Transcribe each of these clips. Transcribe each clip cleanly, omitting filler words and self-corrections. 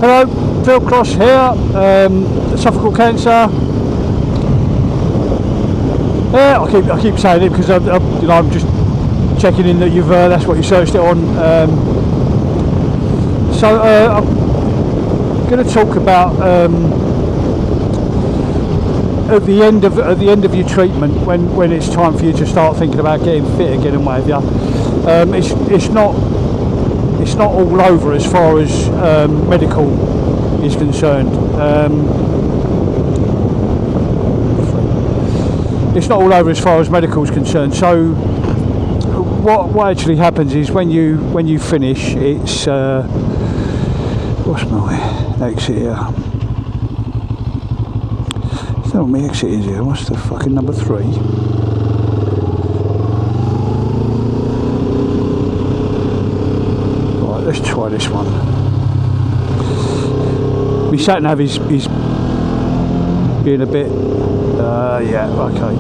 Hello, Phil Cross here, esophageal cancer. Yeah, I keep saying it because I'm just checking in that you've that's what you searched it on. I'm going to talk about at the end of your treatment, when it's time for you to start thinking about getting fit again and what have you. It's not all over as far as medical is concerned. It's not all over as far as medical is concerned. So what actually happens is when you finish, it's what's my exit here? It's not what my exit is here. What's the fucking number 3? Let's try this one. My sat nav is being a bit yeah, okay.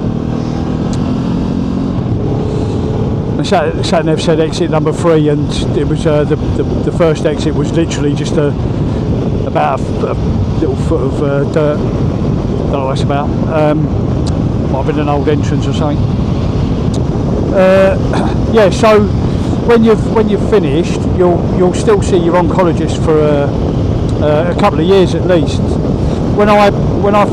My sat nav said exit number 3, and it was the first exit was literally just about a little foot of dirt. Don't know what that's about. Might have been an old entrance or something. Yeah, so when you've finished, you'll still see your oncologist for a couple of years at least. When I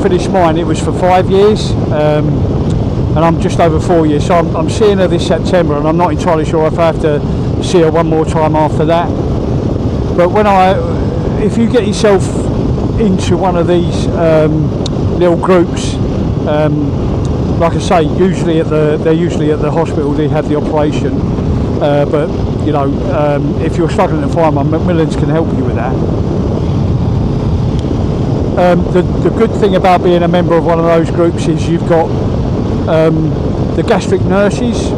finished mine, it was for 5 years, and I'm just over 4 years. So I'm seeing her this September, and I'm not entirely sure if I have to see her one more time after that. But if you get yourself into one of these little groups, like I say, they're usually at the hospital. They have the operation. But you know, if you're struggling to find one, Macmillan's can help you with that. The good thing about being a member of one of those groups is you've got the gastric nurses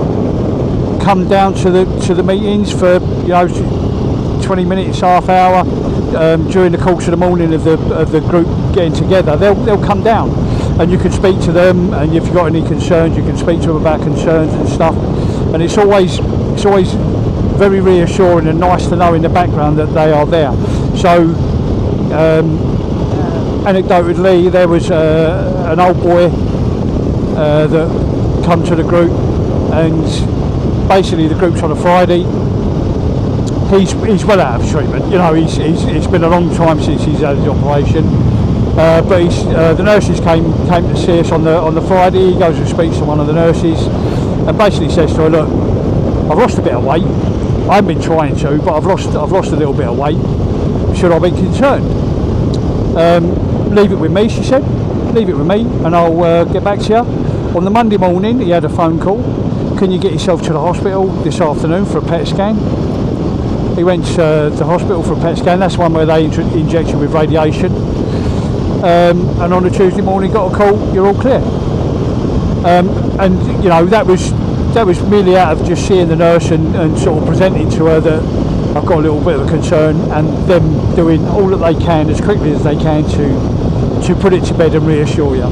come down to the meetings for 20 minutes, half hour during the course of the morning of the group getting together. They'll come down, and you can speak to them, and if you've got any concerns, you can speak to them about concerns and stuff. And it's always very reassuring and nice to know in the background that they are there. So anecdotally, there was an old boy that come to the group, and basically the group's on a Friday. He's well out of treatment. It's been a long time since he's had his operation. But the nurses came to see us on the Friday. He goes and speaks to one of the nurses, and basically says to her, "Look, I've lost a bit of weight. I haven't been trying to, but I've lost a little bit of weight. Should I be concerned?" "Leave it with me," she said. "Leave it with me, and I'll get back to you." On the Monday morning, he had a phone call. "Can you get yourself to the hospital this afternoon for a PET scan?" He went to the hospital for a PET scan. That's one where they inject you with radiation. And on a Tuesday morning, got a call. "You're all clear." And that was merely out of just seeing the nurse and sort of presenting to her that I've got a little bit of a concern, and them doing all that they can as quickly as they can to put it to bed and reassure you.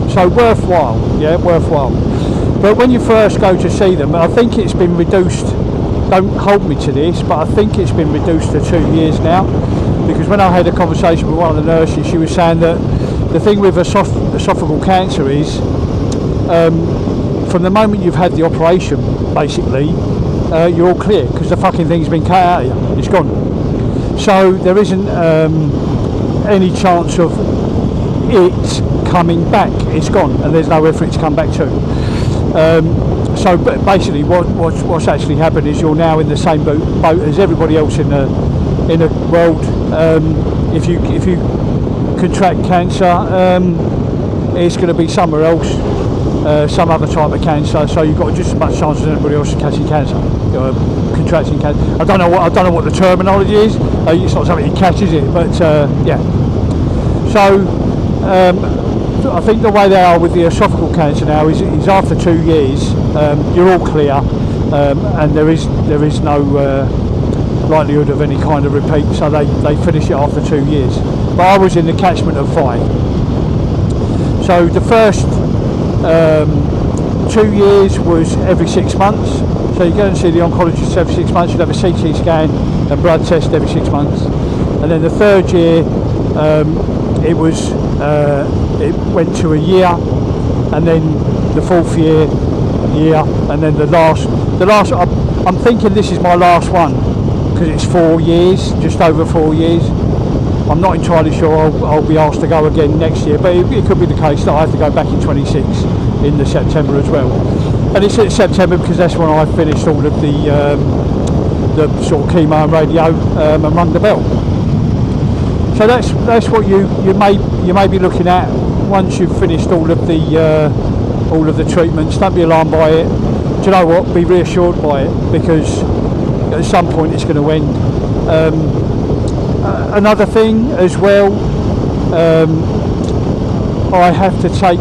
So worthwhile, yeah, worthwhile. But when you first go to see them, I think it's been reduced. Don't hold me to this, but I think it's been reduced to 2 years now. Because when I had a conversation with one of the nurses, she was saying that the thing with esophageal cancer is, from the moment you've had the operation, basically, you're all clear, because the fucking thing's been cut out of you. It's gone. So there isn't any chance of it coming back. It's gone, and there's nowhere for it to come back to. So basically, what's actually happened is you're now in the same boat as everybody else in the world. If you contract cancer, it's going to be somewhere else. Some other type of cancer, so you've got just as much chance as anybody else of catching cancer, contracting cancer. I don't know what the terminology is. It's not something you catch, is it? But yeah. So I think the way they are with the esophageal cancer now is after 2 years, you're all clear, and there is no likelihood of any kind of repeat. So they finish it after 2 years. But I was in the catchment of 5. So the first 2 years was every 6 months. So you go and see the oncologist every 6 months. You'd have a CT scan and blood test every 6 months. And and then the third year it went to a year, and then the fourth year, and then the last. I'm thinking this is my last one because it's 4 years, just over 4 years. I'm not entirely sure I'll be asked to go again next year, but it could be the case that I have to go back in 26 in the September as well. And it's in September because that's when I finished all of the sort of chemo and radio and rung the bell. So that's what you may be looking at once you've finished all of the treatments. Don't be alarmed by it. Do you know what? Be reassured by it, because at some point it's going to end. Another thing as well, I have to take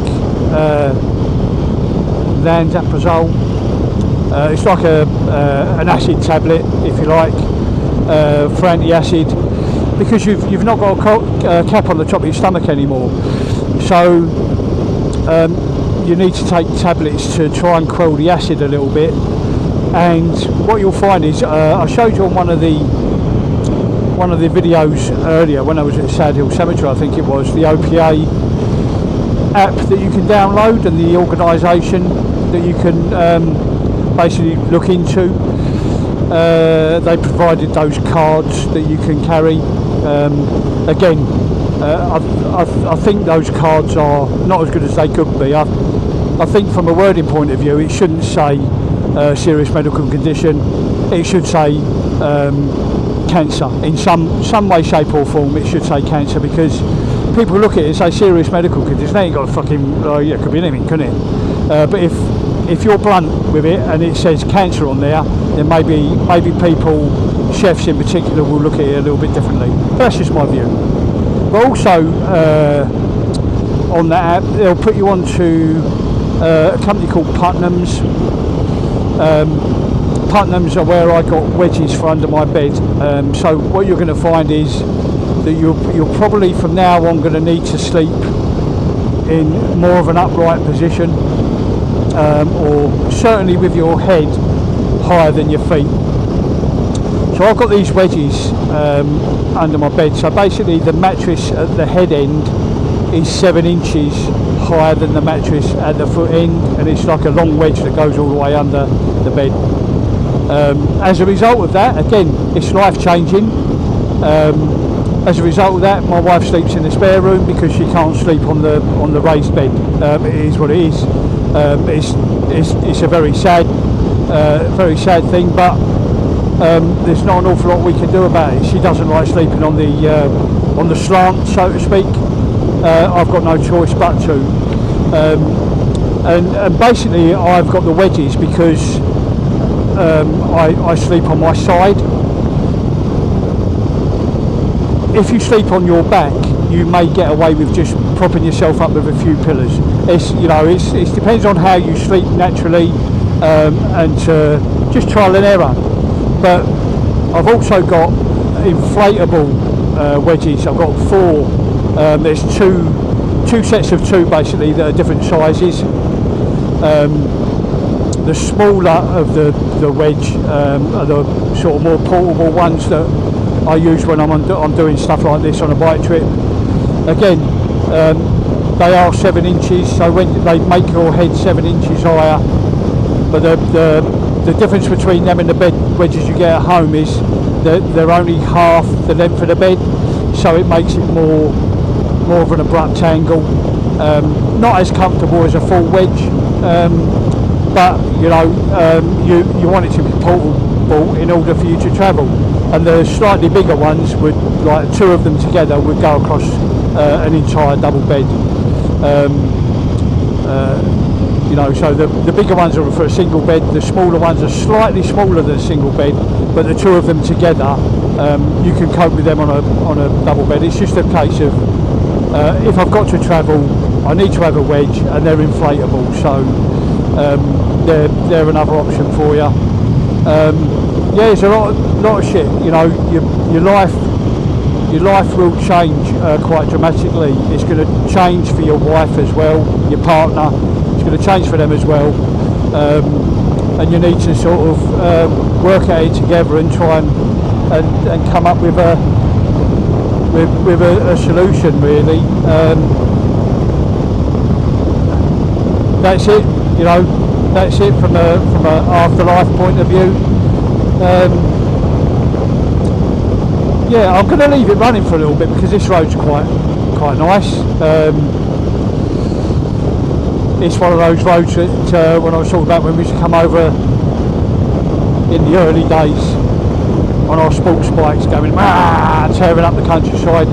Lanzaprazole. It's like an acid tablet, if you like, for anti-acid, because you've not got a cap on the top of your stomach anymore. So you need to take tablets to try and quell the acid a little bit. And what you'll find is, I showed you on one of the videos earlier when I was at Sad Hill Cemetery, I think it was, the OPA app that you can download and the organisation that you can basically look into. They provided those cards that you can carry. Again, I think those cards are not as good as they could be. I think from a wording point of view, it shouldn't say serious medical condition. It should say cancer in some way, shape or form. It should say cancer, because people look at it and say serious medical condition. They ain't got a fucking yeah, it could be anything, couldn't it? But if you're blunt with it and it says cancer on there, then maybe people, chefs in particular, will look at it a little bit differently. But that's just my view. But also on that app, they'll put you onto a company called Putnam's. Putnam's are where I got wedges for under my bed. So what you're going to find is that you're probably from now on going to need to sleep in more of an upright position, or certainly with your head higher than your feet. So I've got these wedges under my bed. So basically the mattress at the head end is 7 inches higher than the mattress at the foot end, and it's like a long wedge that goes all the way under the bed. As a result of that, again, it's life changing. As a result of that, my wife sleeps in the spare room because she can't sleep on the raised bed. It is what it is. It's a very sad thing, but there's not an awful lot we can do about it. She doesn't like sleeping on the slant, so to speak. I've got no choice but to. And basically, I've got the wedges because I sleep on my side. If you sleep on your back, you may get away with just propping yourself up with a few pillars. It depends on how you sleep naturally, and just trial and error. But I've also got inflatable wedges. I've got 4. There's two sets of 2 basically that are different sizes. The smaller of the wedge are the sort of more portable ones that I use when I'm doing stuff like this on a bike trip. Again, they are 7 inches, so when they make your head 7 inches higher. But the difference between them and the bed wedges you get at home is that they're only half the length of the bed, so it makes it more of an abrupt angle. Not as comfortable as a full wedge, but you want it to be portable in order for you to travel. And the slightly bigger ones would, like 2 of them together, would go across an entire double bed. So the bigger ones are for a single bed. The smaller ones are slightly smaller than a single bed, but the 2 of them together, you can cope with them on a double bed. It's just a case of if I've got to travel, I need to have a wedge, and they're inflatable, so they're another option for you. Yeah, it's a lot of shit. Your life will change quite dramatically. It's going to change for your wife as well, your partner. It's going to change for them as well, and you need to sort of work at it together and try and come up with with a solution really. That's it, you know, that's it from a afterlife point of view. Yeah, I'm going to leave it running for a little bit because this road's quite nice. It's one of those roads that when I was talking about when we used to come over in the early days on our sports bikes going tearing up the countryside,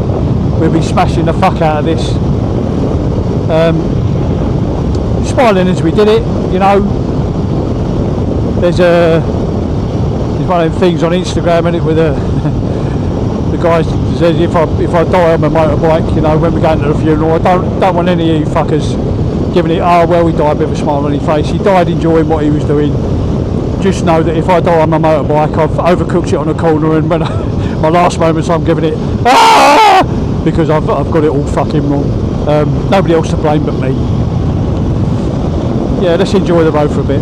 we'll be smashing the fuck out of this. Smiling as we did it, you know. There's one of them things on Instagram, and it with the guy says if I die on my motorbike, you know, when we go into the funeral, I don't want any of you fuckers giving it, oh well, he died with a smile on his face. He died enjoying what he was doing. Just know that if I die on my motorbike, I've overcooked it on a corner, and when my last moments I'm giving it because I've got it all fucking wrong. Nobody else to blame but me. Yeah, let's enjoy the road for a bit.